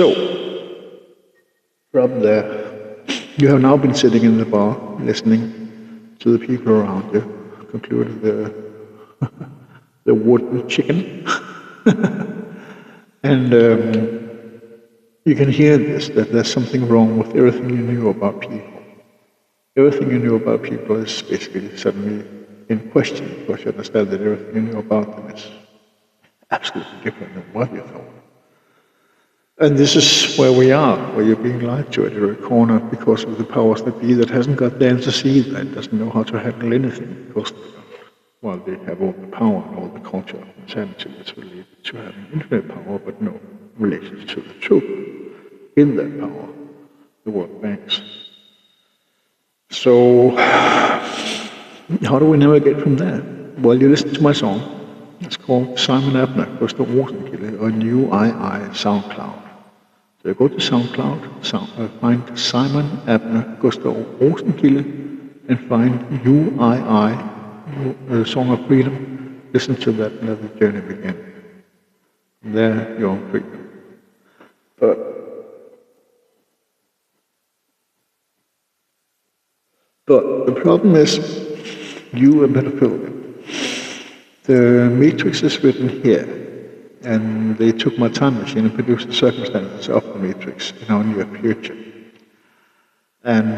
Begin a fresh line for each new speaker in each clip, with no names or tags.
So, from there, you have now been sitting in the bar, listening to the people around you, concluded the wooden chicken, and you can hear this, that there's something wrong with everything you knew about people. Everything you knew about people is basically suddenly in question, because you understand that everything you knew about them is absolutely different than what you thought. And this is where we are, where you're being lied to at every corner because of the powers that be that hasn't got the antecedent, that doesn't know how to handle anything, because they have all the power and all the culture and insanity that's related to having infinite power, but no relation to the truth. In that power, the world banks. So, how do we navigate from there? Well, you listen to my song. It's called Simon Abner goes to Rosenkilde on UII SoundCloud. So you go to SoundCloud, find Simon Abner goes to Rosenkilde, and find UII, the Song of Freedom. Listen to that and let the journey begin. From there, you're on freedom. But the problem is, you are better filled in. The matrix is written here, and they took my time machine and produced the circumstances of the matrix in our near future. And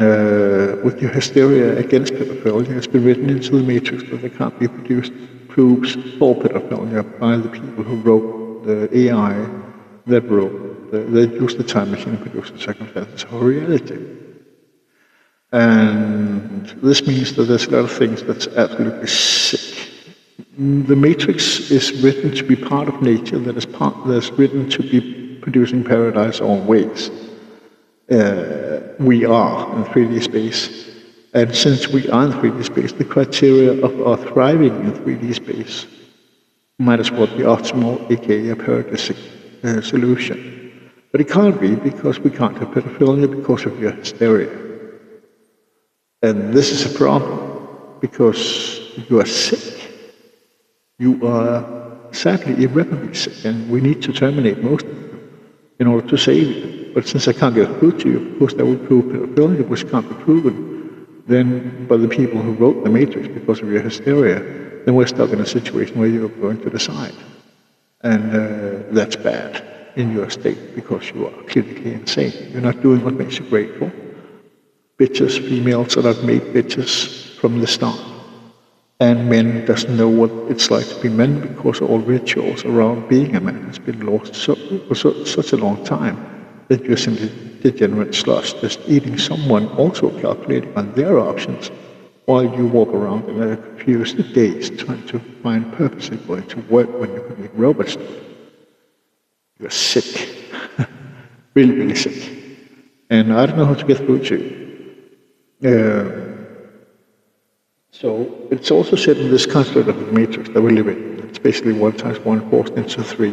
with your hysteria against pedophilia, it's been written into the matrix that there can't be produced proofs for pedophilia by the people who wrote the AI that used the time machine and produced the circumstances of reality. And this means that there's a lot of things that's absolutely sick. The matrix is written to be part of nature, that's written to be producing paradise always. We are in 3D space, and since we are in 3D space, the criteria of our thriving in 3D space might as well be optimal, aka a paradisic solution. But it can't be, because we can't have pedophilia because of your hysteria. And this is a problem, because you are sick. You are sadly irreparably sick, and we need to terminate most of you in order to save you. But since I can't get through to you, of course that would prove pedophilia, which can't be proven then by the people who wrote the matrix because of your hysteria, then we're stuck in a situation where you're going to decide. And that's bad in your state, because you are clinically insane. You're not doing what makes you grateful. Bitches, females are not made bitches from the start. And men doesn't know what it's like to be men, because all rituals around being a man has been lost for such a long time that you're simply degenerate slush, just eating someone, also calculating on their options, while you walk around in a confused daze, trying to find purpose in going to work when you can eat robots. You're sick. Really, really sick. And I don't know how to get through to you. So it's also said in this construct of the matrix that we live in. It's basically 1 times 1 forced into 3.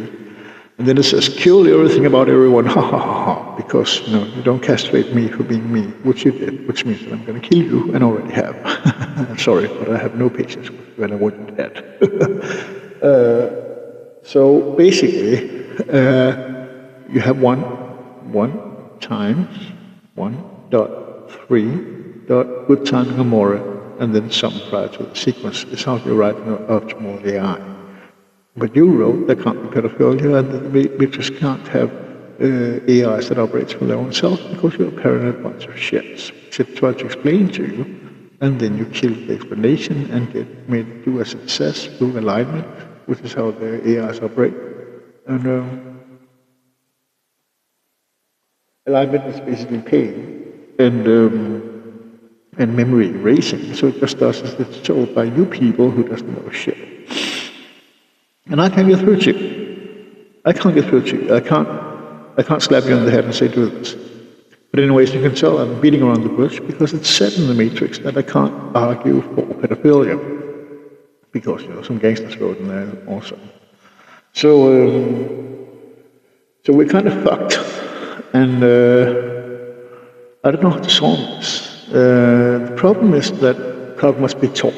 And then it says, kill everything about everyone, ha ha ha ha, because you don't castrate me for being me, which you did, which means that I'm going to kill you, and already have. I'm sorry, but I have no patience with you, and I want you dead. So basically, you have 1 times 1.3 good timing Amora, and then some prior to the sequence is how you write an optimal AI. But you wrote there can't be pedophilia, and the matrix can't have AIs that operates for their own self, because you're a paranoid bunch of shits. It tried to explain to you, and then you killed the explanation and made it do as it says through alignment, which is how the AIs operate. And alignment is basically pain and memory erasing. So it just does as it's told by you people who doesn't know shit. And I can't get through to you. I can't get through to you. I can't slap you on the head and say, do this. But anyways, you can tell I'm beating around the bush, because it's said in the matrix that I can't argue for pedophilia, because some gangsters wrote in there also. So we're kind of fucked, and I don't know how to solve this. The problem is that God must be taught.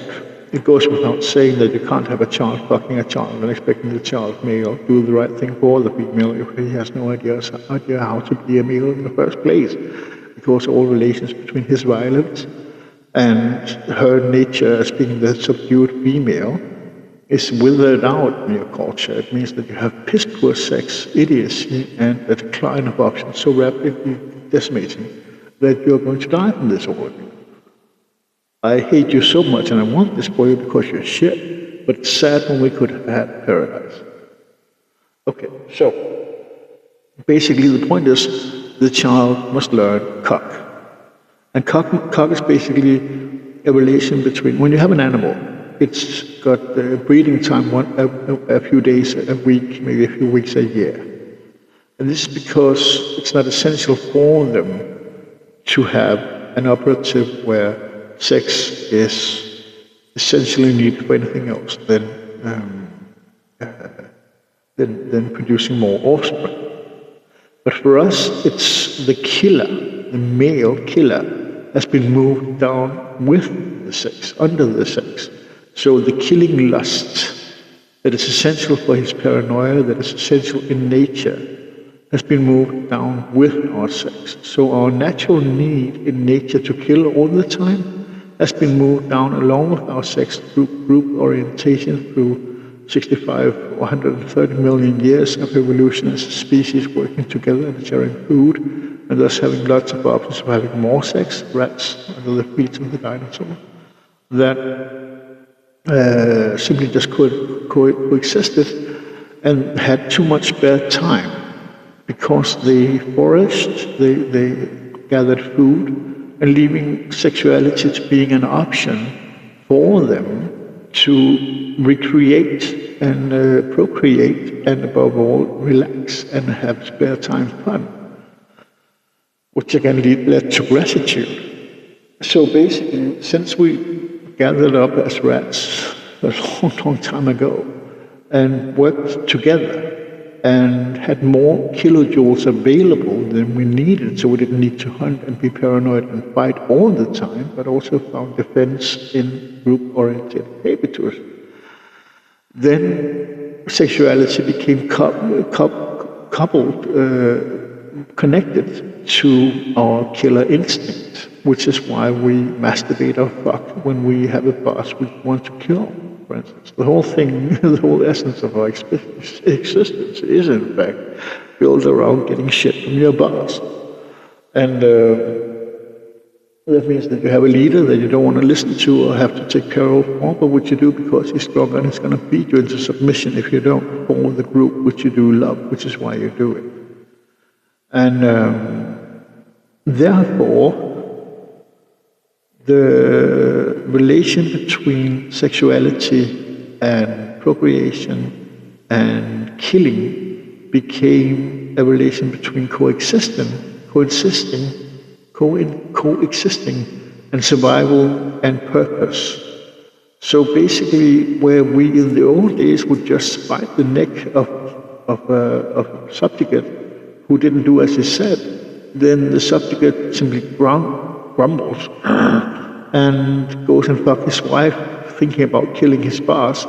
It goes without saying that you can't have a child fucking a child and expecting the child male do the right thing for the female if he has no idea how to be a male in the first place. Because all relations between his violence and her nature as being the subdued female is withered out in your culture. It means that you have piss poor sex, idiocy, and a decline of options so rapidly decimating that you're going to die from this organ. I hate you so much and I want this for you because you're shit, but it's sad when we could have had paradise. Okay, so basically the point is the child must learn cock. And cock is basically a relation between, when you have an animal, it's got a breeding time a few days a week, maybe a few weeks a year. And this is because it's not essential for them to have an operative where sex is essentially needed for anything else than producing more offspring. But for us, it's the killer, the male killer, has been moved down with the sex, under the sex. So the killing lust that is essential for his paranoia, that is essential in nature, has been moved down with our sex. So our natural need in nature to kill all the time has been moved down along with our sex through group orientation, through 65 or 130 million years of evolution as a species working together and sharing food, and thus having lots of options of having more sex, rats under the feet of the dinosaurs, that simply just coexisted and had too much spare time because they foraged, they gathered food, and leaving sexuality to being an option for them to recreate and procreate and above all relax and have spare time fun, which again led to gratitude. So basically, since we gathered up as rats a long time ago and worked together and had more kilojoules available than we needed, so we didn't need to hunt and be paranoid and fight all the time, but also found defense in group-oriented habitus. Then sexuality became coupled, connected to our killer instinct, which is why we masturbate or fuck when we have a boss we want to kill, for instance. The whole thing, the whole essence of our existence is in fact built around getting shit from your boss. And that means that you have a leader that you don't want to listen to or have to take care of, but what you do because he's strong and he's going to beat you into submission if you don't follow the group which you do love, which is why you do it. And therefore, the relation between sexuality and procreation and killing became a relation between coexisting, and survival and purpose. So basically, where we in the old days would just bite the neck of a subjugate who didn't do as he said, then the subjugate simply grumbles and goes and fucks his wife, thinking about killing his boss,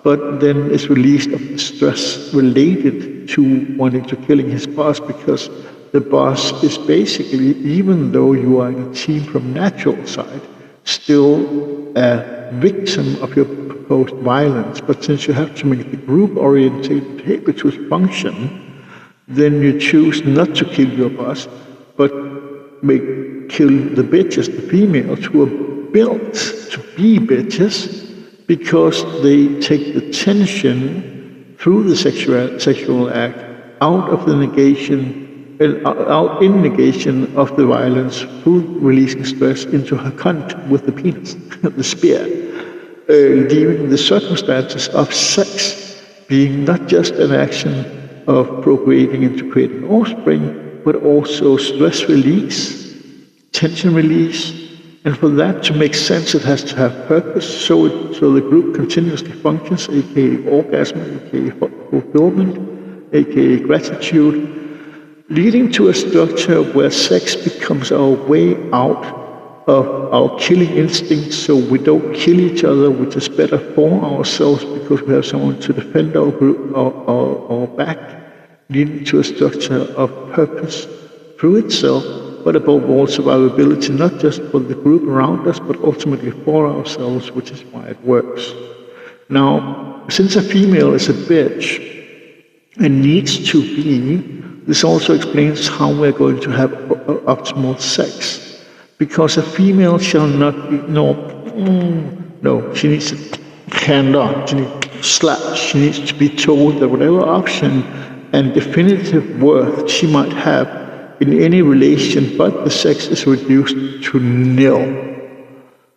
but then is released of the stress related to wanting to killing his boss, because the boss is basically, even though you are in a team from natural side, still a victim of your proposed violence. But since you have to make the group-oriented habitus function, then you choose not to kill your boss, but kill the bitches, the females, who are built to be bitches because they take the tension through the sexual act out of the negation, out in negation of the violence through releasing stress into her cunt with the penis, the spear, leaving the circumstances of sex being not just an action of procreating into creating offspring, but also stress release, tension release, and for that to make sense, it has to have purpose. So the group continuously functions, aka orgasm, aka fulfillment, aka gratitude, leading to a structure where sex becomes our way out of our killing instincts, so we don't kill each other, which is better for ourselves because we have someone to defend our group, our back, leading to a structure of purpose through itself, but above all survivability, not just for the group around us, but ultimately for ourselves, which is why it works. Now, since a female is a bitch and needs to be, this also explains how we're going to have optimal sex. Because a female shall not be, no, she needs to hand on, she needs to slap, she needs to be told that whatever option and definitive worth she might have in any relation but the sex is reduced to nil.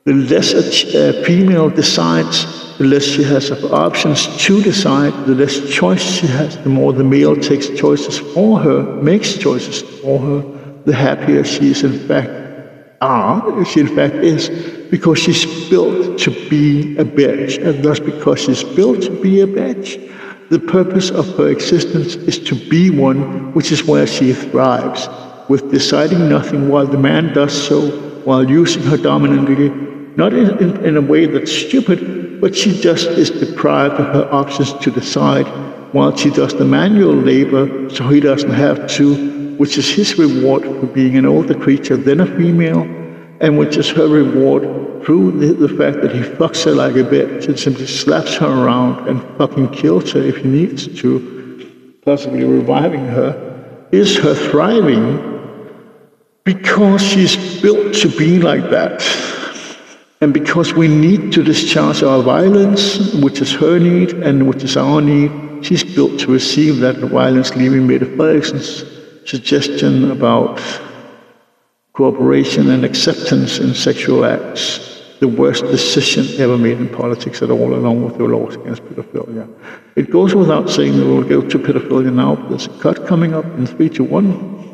The less a female decides, the less she has of options to decide, the less choice she has, the more the male takes choices for her, makes choices for her, the happier she is in fact is, because she's built to be a bitch, and thus because she's built to be a bitch, the purpose of her existence is to be one, which is where she thrives, with deciding nothing while the man does so, while using her dominantly, not in a way that's stupid, but she just is deprived of her options to decide, while she does the manual labor so he doesn't have to, which is his reward for being an older creature than a female, and which is her reward through the fact that he fucks her like a bitch and simply slaps her around and fucking kills her if he needs to, possibly reviving her, is her thriving because she's built to be like that. And because we need to discharge our violence, which is her need and which is our need, she's built to receive that violence, leaving Mette Frederikssen's suggestion about cooperation and acceptance in sexual acts, the worst decision ever made in politics at all, along with the laws against pedophilia. It goes without saying that we'll go to pedophilia now, but there's a cut coming up in 3, 2, 1.